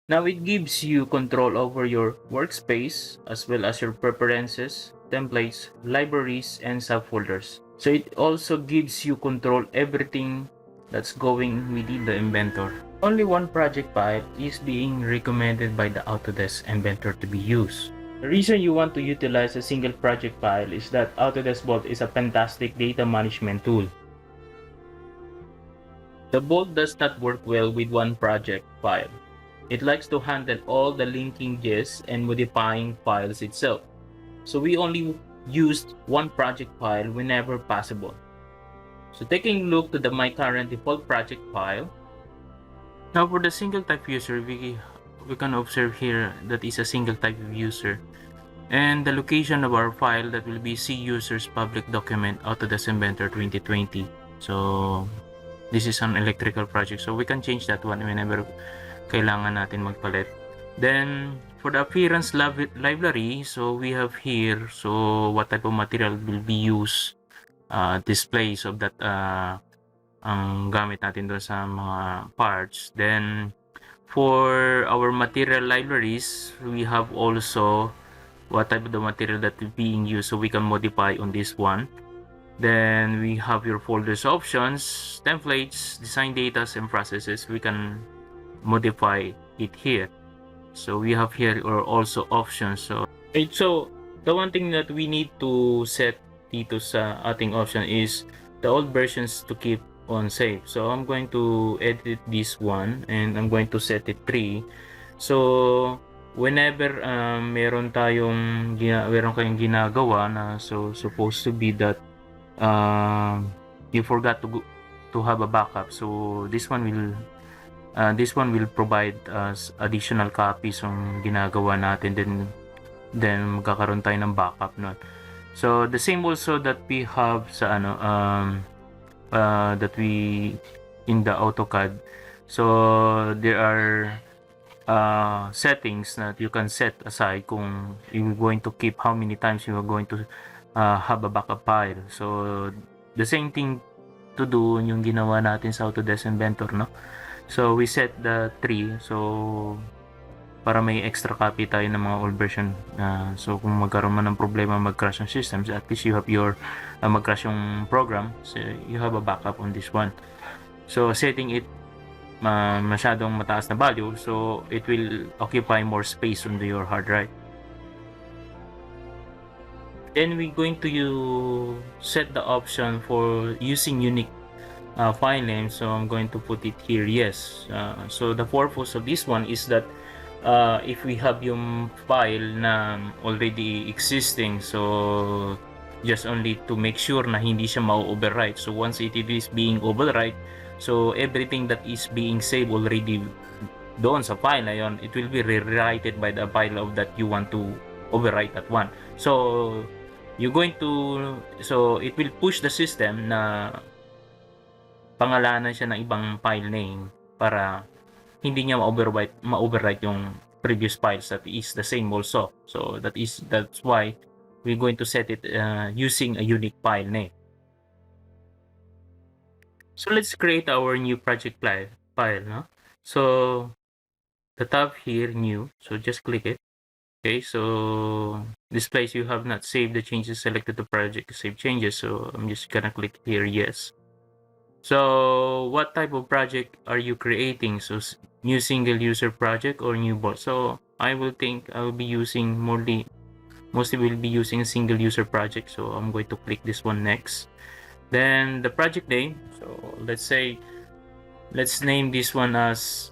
Now it gives you control over your workspace as well as your preferences, templates, libraries, and subfolders. So it also gives you control everything that's going within the Inventor. Only one project file is being recommended by the Autodesk Inventor to be used. The reason you want to utilize a single project file is that Autodesk Vault is a fantastic data management tool. The Vault does not work well with one project file. It likes to handle all the linkages and modifying files itself. So we only used one project file whenever possible. So taking a look to my current default project file. Now for the single type user, we can observe here that is a single type of user. And the location of our file that will be C users public document Autodesk Inventor 2020. So this is an electrical project. So we can change that one whenever kailangan natin magpalit. Then for the appearance library, so we have here so what type of material will be used, displays of that ang gamit natin doon sa mga parts. Then for our material libraries, we have also what type of the material that is being used, so we can modify on this one. Then we have your folders options, templates, design data, and processes. We can modify it here. So we have here or also options. So the one thing that we need to set dito sa ating option is the old versions to keep on save. So I'm going to edit this one and I'm going to set it 3. So whenever meron kayong ginagawa na so supposed to be that you forgot to have a backup, so this one will provide us additional copies ng ginagawa natin, then magkakaroon tayo ng backup nun. So the same also that we have sa that we in the AutoCAD. So there are settings that you can set aside kung you're going to keep how many times you are going to have a backup file. So the same thing to do yung ginawa natin sa Autodesk Inventor, no? So we set the 3 so para may extra copy tayo ng mga old version. So kung magkaroon man ng problema, mag-crash yung systems, at least you have your mag-crash yung program, so you have a backup on this one. So setting it masyadong mataas na value, so it will occupy more space on your hard drive. Then we're going to set the option for using unique file name. So I'm going to put it here yes. So the purpose of this one is that if we have yung file na already existing, so just only to make sure na hindi siya ma-overwrite. So once it is being overwrite, so everything that is being saved already doon sa file na yon, it will be rewritten by the file of that you want to overwrite that one. So you're going to, so it will push the system na pangalanan siya ng ibang file name para hindi niya ma-overwrite yung previous files that is the same also. So that's why we're going to set it using a unique file name. So let's create our new project file, no? So the tab here, new, so just click it. Okay, so displays you have not saved the changes selected to project, save changes. So I'm just gonna click here yes. So what type of project are you creating? So new single user project or new bot? So I will be using mostly will be using a single user project. So I'm going to click this one next. Then the project name, so let's name this one as,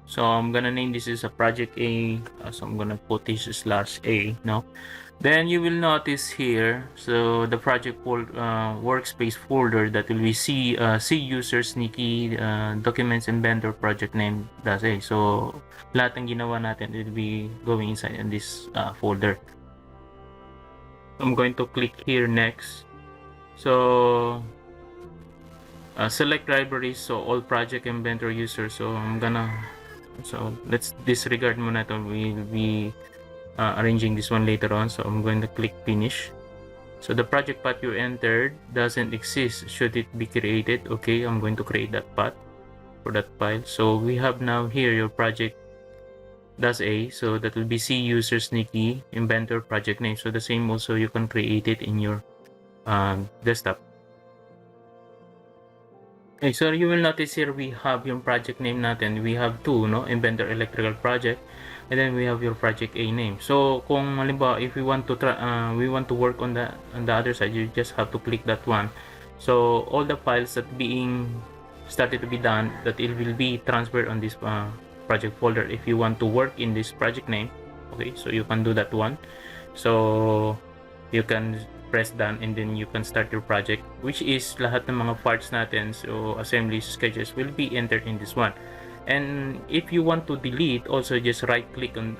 so I'm gonna name this as a project A, so I'm gonna put this /A, no? Then you will notice here, so the project workspace folder that will be C users, Nikki, documents, Inventor, project name, that's A. So lahat ng ginawa natin will be going inside in this folder. I'm going to click here next. So select libraries, so all project Inventor users. So let's disregard muna ito. We'll be arranging this one later on. So I'm going to click finish. So the project path you entered doesn't exist. Should it be created? Okay, I'm going to create that path. for that file. So we have now here your project .a, so that will be C users Nikki Inventor project name. So the same also you can create it in your desktop. Okay, so you will notice here we have yung project name natin. We have two, no? Inventor Electrical Project, and then we have your project A name. So kung halimbawa if we want to work on the other side, you just have to click that one. So all the files that being started to be done, that it will be transferred on this project folder. If you want to work in this project name, okay, so you can do that one. So you can press done and then you can start your project, which is lahat ng mga parts natin, so assembly sketches will be entered in this one. And if you want to delete, also just right click on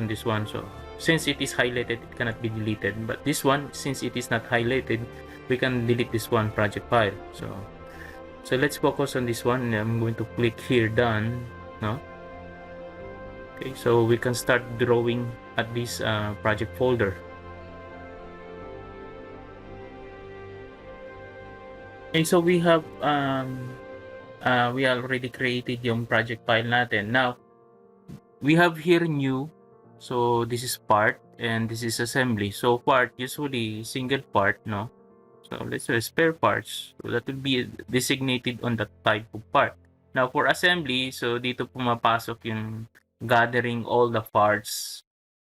this one. So since it is highlighted, it cannot be deleted, but this one, since it is not highlighted, we can delete this one project file. So let's focus on this one. I'm going to click here done, no? Okay, so we can start drawing at this project folder. Okay, so we have we already created yung project file natin. Now we have here new, so this is part and this is assembly. So part, usually single part, no? So let's say spare parts, so that will be designated on the type of part. Now for assembly, so dito pumapasok yung gathering all the parts,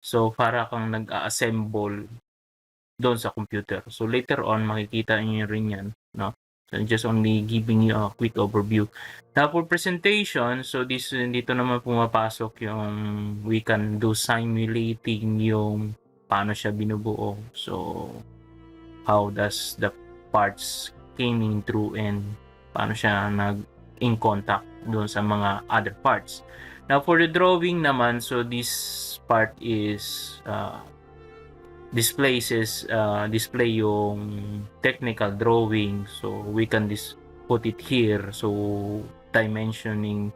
so para kang nag-assemble doon sa computer. So later on makikita niyo rin yan, no? So just only giving you a quick overview. Now for presentation, so dito naman pumapasok yung we can do simulating yung paano siya binubuo. So how does the parts came in through and paano siya in contact doon sa mga other parts. Now for the drawing naman, so this part is display yung technical drawing, so we can put it here. So dimensioning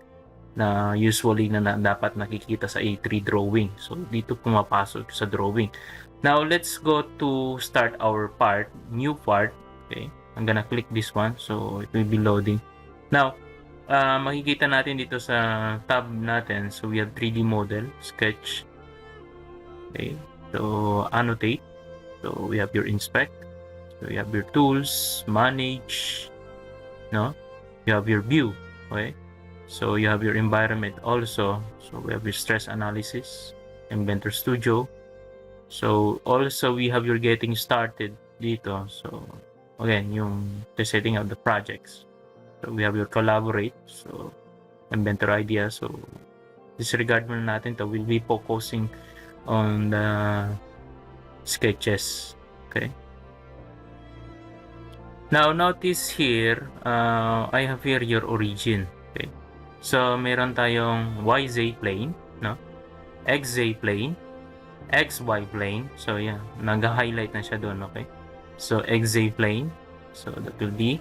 na usually na dapat nakikita sa A3 drawing, so dito pumapasok sa drawing. Now let's go to start our part, new part. Okay, I'm gonna click this one, so it will be loading. Now makikita natin dito sa tab natin, so we have 3D model, sketch, okay, so annotate, so we have your inspect, so you have your tools, manage, no, you have your view, okay, so you have your environment also, so we have your stress analysis, Inventor Studio, so also we have your getting started dito, so again yung the setting of the projects, so we have your collaborate, so Inventor idea, so disregard muna natin to, we'll be focusing on the sketches. Okay, now notice here I have here your origin. Okay, so meron tayong YZ plane, no, XZ plane, XY plane, so yeah, nag-highlight na siya doon. Okay, so XZ plane, so that will be,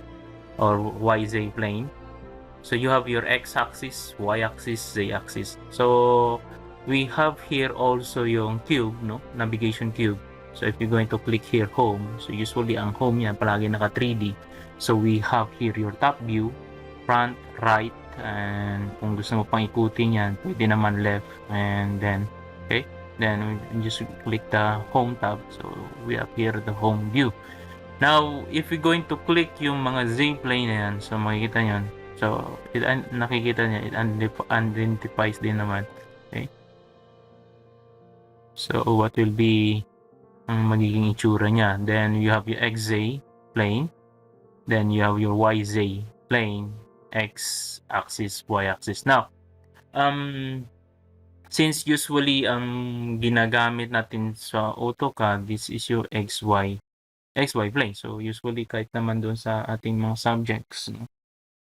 or YZ plane, so you have your x-axis, y-axis, z-axis. So we have here also yung cube, no, navigation cube. So if you're going to click here home, so usually ang home yan palagi naka 3D. So we have here your top view, front, right, and kung gusto mo pang ikutin yan, pwede naman left, and then okay, then we just click the home tab, so we have here the home view. Now if we're going to click yung mga Z-plane na yan, so makikita nyo, so nakikita niya, it identifies din naman. Okay, so what will be ang magiging itsura niya. Then you have your XZ plane, then you have your YZ plane, X-axis, Y-axis. Now since usually ang ginagamit natin sa AutoCAD, this is your XY plane, so usually kahit naman doon sa ating mga subjects, no?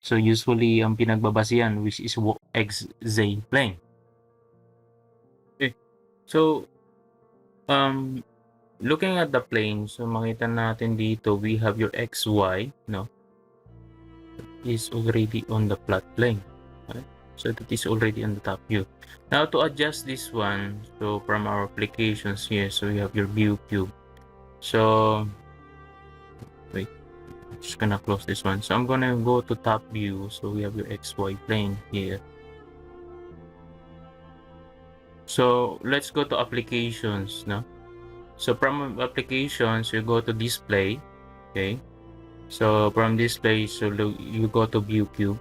So usually ang pinagbabasihan which is XZ plane. Okay, so looking at the plane, so makita natin dito we have your XY, no, is already on the flat plane. Okay? So that is already on the top view. Now to adjust this one, so from our applications here, so we have your view cube. So wait, Just gonna close this one. So I'm gonna go to top view. So we have your XY plane here. So let's go to applications, no? So from applications, you go to display, okay? So from display, so you go to view cube.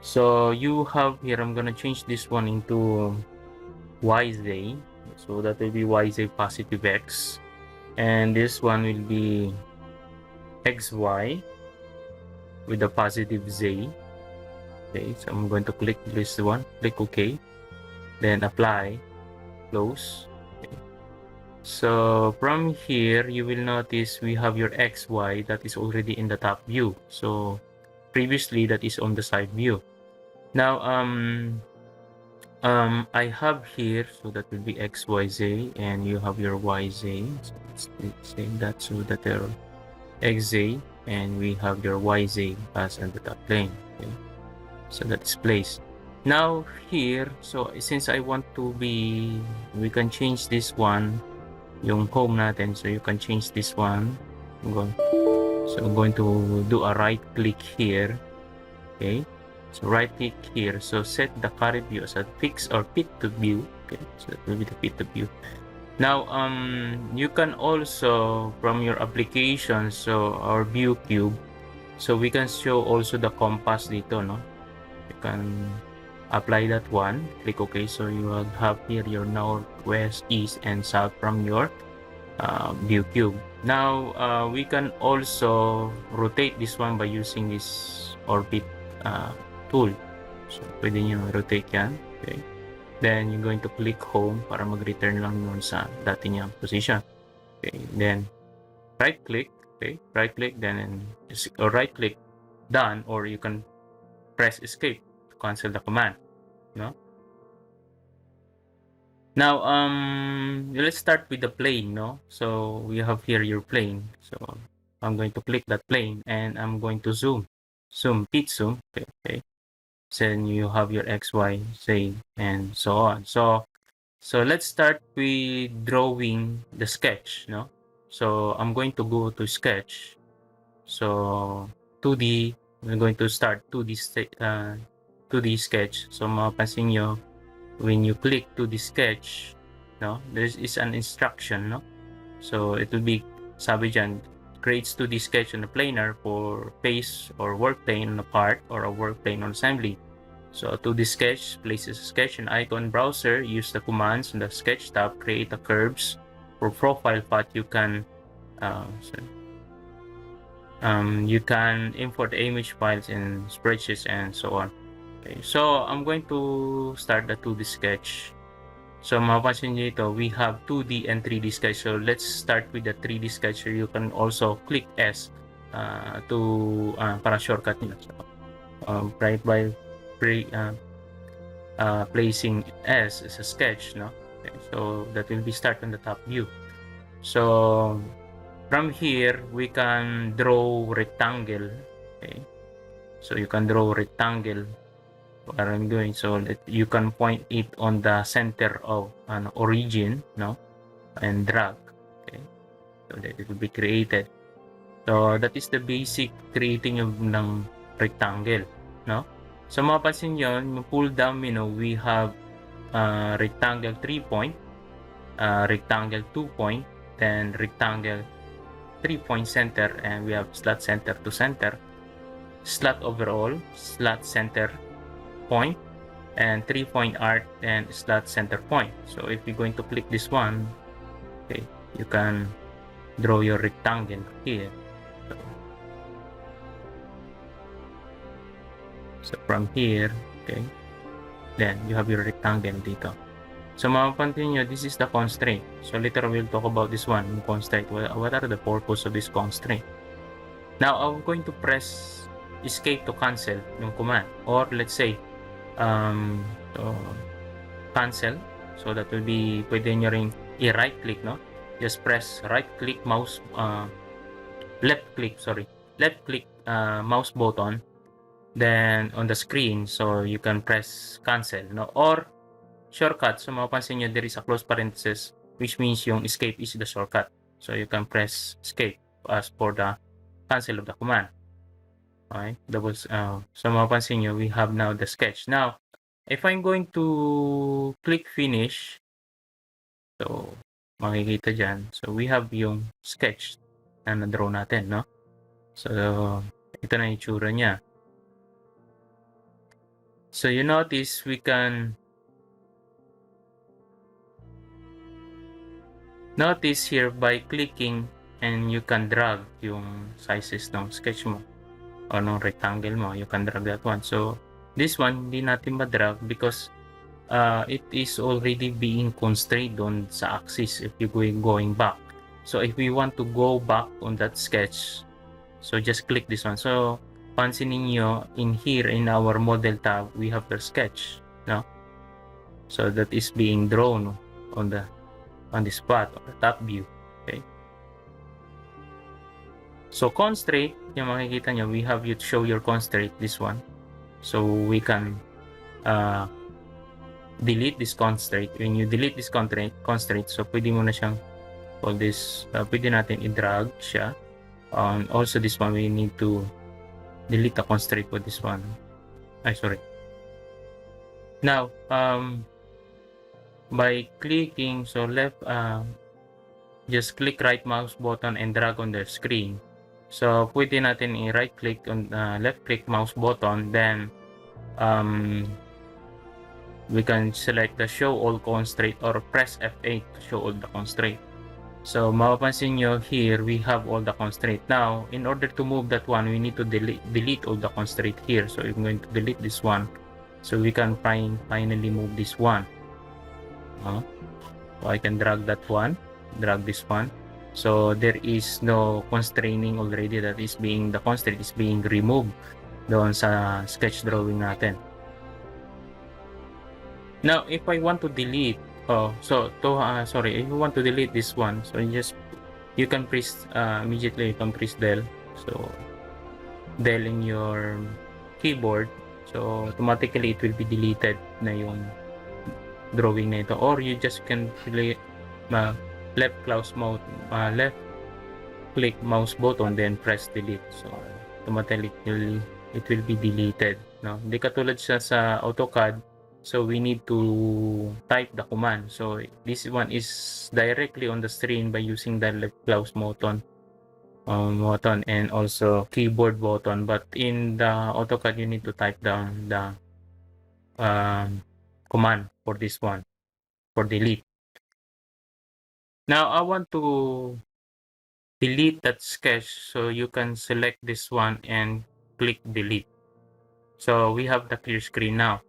So you have here, I'm gonna change this one into YZ. So that will be YZ positive X. And this one will be XY with a positive Z. Okay, so I'm going to click this one, click OK, then apply, close. Okay. So from here, you will notice we have your XY that is already in the top view. So previously that is on the side view. Now I have here, so that will be XYZ, and you have your YZ. So let's say that, so that there are XZ, and we have your YZ as on the top plane. Okay, so that's placed. Now here, so since I want to be, we can change this one, yung home natin. So you can change this one. I'm going to do a right click here. Okay, so right click here. So set the current view as a fixed or fit to view. Okay, so that will be the fit to view. Now you can also from your application, so our view cube, so we can show also the compass dito, no? You can apply that one, click OK. So you will have here your north, west, east, and south from your view cube. Now we can also rotate this one by using this orbit tool. So pwede nyo rotate yan. Okay, then you're going to click home para mag-return lang yun sa dati niyang position. Okay, then right click. Okay, right click, then or right click, done, or you can press escape to cancel the command. No? Now let's start with the plane, no? So we have here your plane. So I'm going to click that plane and I'm going to zoom, pit zoom. Okay. Then you have your X, Y, Z, and so on. So let's start with drawing the sketch, no? So I'm going to go to sketch. So 2D, we're going to start 2D sketch. So mapapansin nyo, when you click to the sketch, no, there is an instruction, no? So it will be, sabi dyan, creates 2D sketch on a planar for face or work plane on a part or a work plane on assembly. So 2D sketch places a sketch in icon browser. Use the commands in the sketch tab, create a curves for profile path. You can import the image files in spreadsheets and so on. Okay, so I'm going to start the 2D sketch. So mapapansin nyo ito, we have 2D and 3D sketch. So let's start with the 3D sketch. You can also click S para shortcut nila. So, right by placing S as a sketch, no? Okay, so that will be start on the top view. So from here we can draw rectangle. Okay, so you can draw rectangle. What I'm doing, so that you can point it on the center of an origin, no, and drag. Okay, so that it will be created. So that is the basic creating of ng rectangle, no? So mapapansin nyo, pull down menu, we have rectangle 3 point, rectangle 2 point, then rectangle 3 point center, and we have slot center to center, slot overall, slot center point, and 3 point arc and slot center point. So if you're going to click this one, okay, you can draw your rectangle here. So from here, okay, then you have your rectangle dito. So mapapansin nyo, this is the constraint. So later we'll talk about this one, constraint. What are the purpose of this constraint? Now I'm going to press escape to cancel yung command, or let's say cancel. So that will be, pwede nyo rin i-right click, no? Just press right click mouse, left click mouse button, then on the screen, so you can press cancel, no? Or shortcut. So mapapansin nyo, there is a close parenthesis, which means yung escape is the shortcut. So you can press escape as for the cancel of the command. Okay, so mapapansin nyo, we have now the sketch. Now, if I'm going to click finish, so makikita dyan, so we have yung sketch na na-draw natin, no? So, ito na yung itsura niya. So, you notice we can notice here by clicking and you can drag yung sizes ng sketch mo o ng rectangle mo. You can drag that one. So, this one, hindi natin ma-drag because it is already being constrained on sa axis if you going back. So, if we want to go back on that sketch, so just click this one. So, pansinin nyo, in here, in our model tab, we have the sketch, no? So, that is being drawn on the spot, on the top view, okay? So, constraint, yung makikita nyo, we have you show your constraint, this one. So, we can delete this constraint. When you delete this constraint, so pwede mo na siyang all this, pwede natin i-drag siya. Also this one, we need to delete the constraint for this one. Sorry. Now, by clicking, so left, just click right mouse button and drag on the screen. So, pwede natin i-right click on left click mouse button, then we can select the show all constraint or press F8 to show all the constraint. So, mapapansin nyo here, we have all the constraint. Now, in order to move that one, we need to delete all the constraint here. So, I'm going to delete this one. So, we can finally move this one. So, I can drag that one, drag this one. So, there is no constraining already the constraint is being removed doon sa sketch drawing natin. Now, if I want to delete, if you want to delete this one, so you can press immediately, you can press del. So, del in your keyboard. So, automatically it will be deleted na yung drawing na ito. Or you just can left click mouse button, then press delete. So, automatically it will be deleted. No? Hindi katulad siya sa AutoCAD. So, we need to type the command. So, this one is directly on the screen by using the left mouse button and also keyboard button. But in the AutoCAD, you need to type down the command for this one, for delete. Now, I want to delete that sketch. So, you can select this one and click delete. So, we have the clear screen now.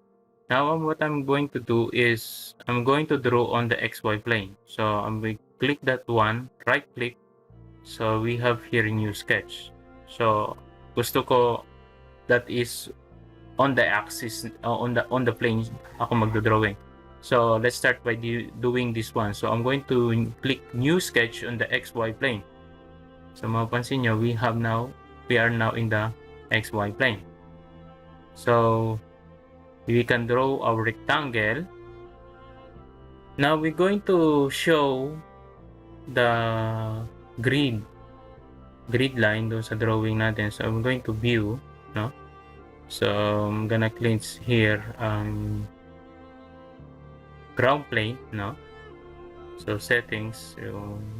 Now, what I'm going to do is, I'm going to draw on the XY plane. So, I'm going to click that one, right click. So, we have here a new sketch. So, gusto ko that is on the axis, on the plane ako magdodrawing. So, let's start by doing this one. So, I'm going to click new sketch on the XY plane. So, mapapansin nyo, we are now in the XY plane. So, we can draw our rectangle. Now, we're going to show the grid line doon sa drawing natin. So, I'm going to view, no? So, I'm gonna click here, ground plane, no? So, settings,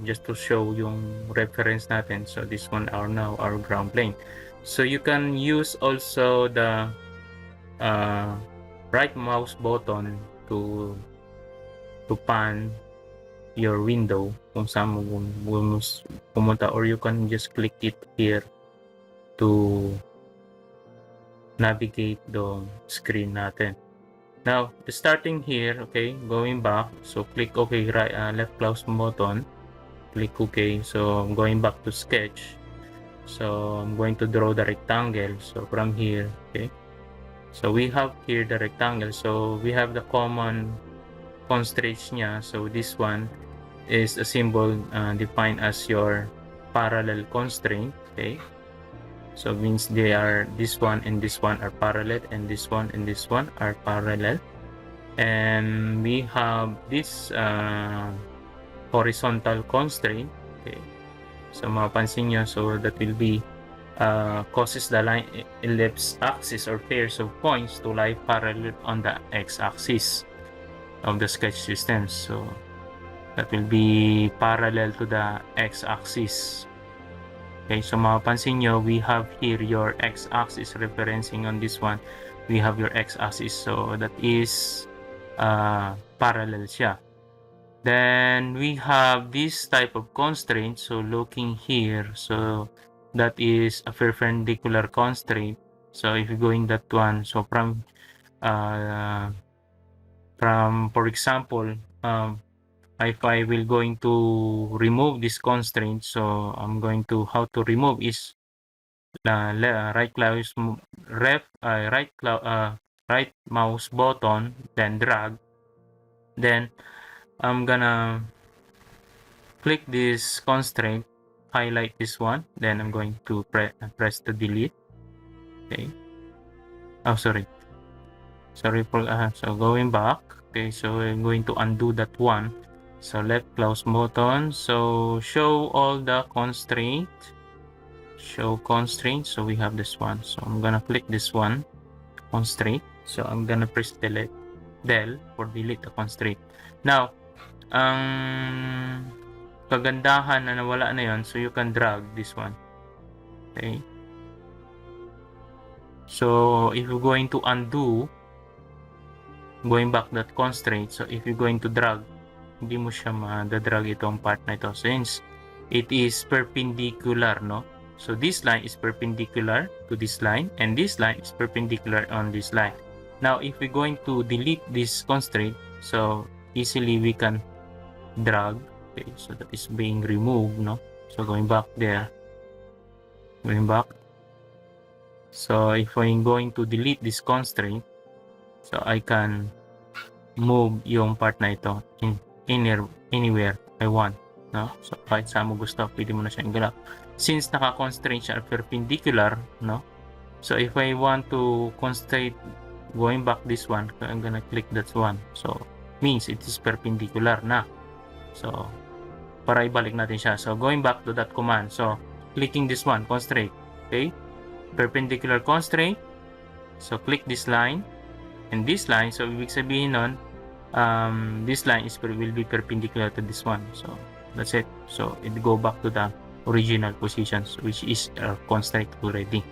just to show yung reference natin. So, this one are now our ground plane. So, you can use also the right mouse button to pan your window kung saan mo pumunta, or you can just click it here to navigate the screen natin. Now, starting here, okay, going back, so click OK, left mouse button, click OK. So, I'm going back to sketch. So, I'm going to draw the rectangle. So, from here, okay. So, we have here the rectangle. So, we have the common constraints niya. So, this one is a symbol defined as your parallel constraint. Okay. So, means this one and this one are parallel, and this one and this one are parallel. And we have this horizontal constraint. Okay. So, mapapansin nyo, so that will be causes the line ellipse axis or pairs of points to lie parallel on the x-axis of the sketch system. So that will be parallel to the x-axis. Okay, so mapapansin nyo, we have here your x-axis referencing on this one. We have your x-axis, so that is parallel siya. Then we have this type of constraint. So looking here, so that is a perpendicular constraint. So if you're going that one, so from for example, if I will going to remove this constraint, so I'm going to how to remove is right mouse button, then drag, then I'm gonna click this constraint, highlight this one, then I'm going to press the delete. Okay. Oh, sorry for so going back. Okay, so I'm going to undo that one. So left mouse button, so show all the constraint, show constraint. So we have this one, so I'm gonna click this one, constraint. So I'm gonna press del for delete the constraint. Now ang kagandahan na nawala na yon, so you can drag this one. Okay, so if you're going to undo, going back that constraint, so if you're going to drag, hindi mo siya ma-drag itong part na ito since it is perpendicular, no? So this line is perpendicular to this line and this line is perpendicular on this line. Now if we're going to delete this constraint, so easily we can drag. Okay, so that is being removed, no? So going back there, going back. So if I'm going to delete this constraint, so I can move yung part na ito anywhere I want, no? So kahit saan mo gusto, pwede mo na siyang galap. Since naka-constraint siya perpendicular, no? So if I want to constraint going back this one, I'm gonna click that one. So means it is perpendicular na. So para ibalik natin siya. So going back to that command. So clicking this one, constraint. Okay? Perpendicular constraint. So click this line and this line. So ibig sabihin nun, this line will be perpendicular to this one. So that's it. So it go back to the original positions, which is constraint already.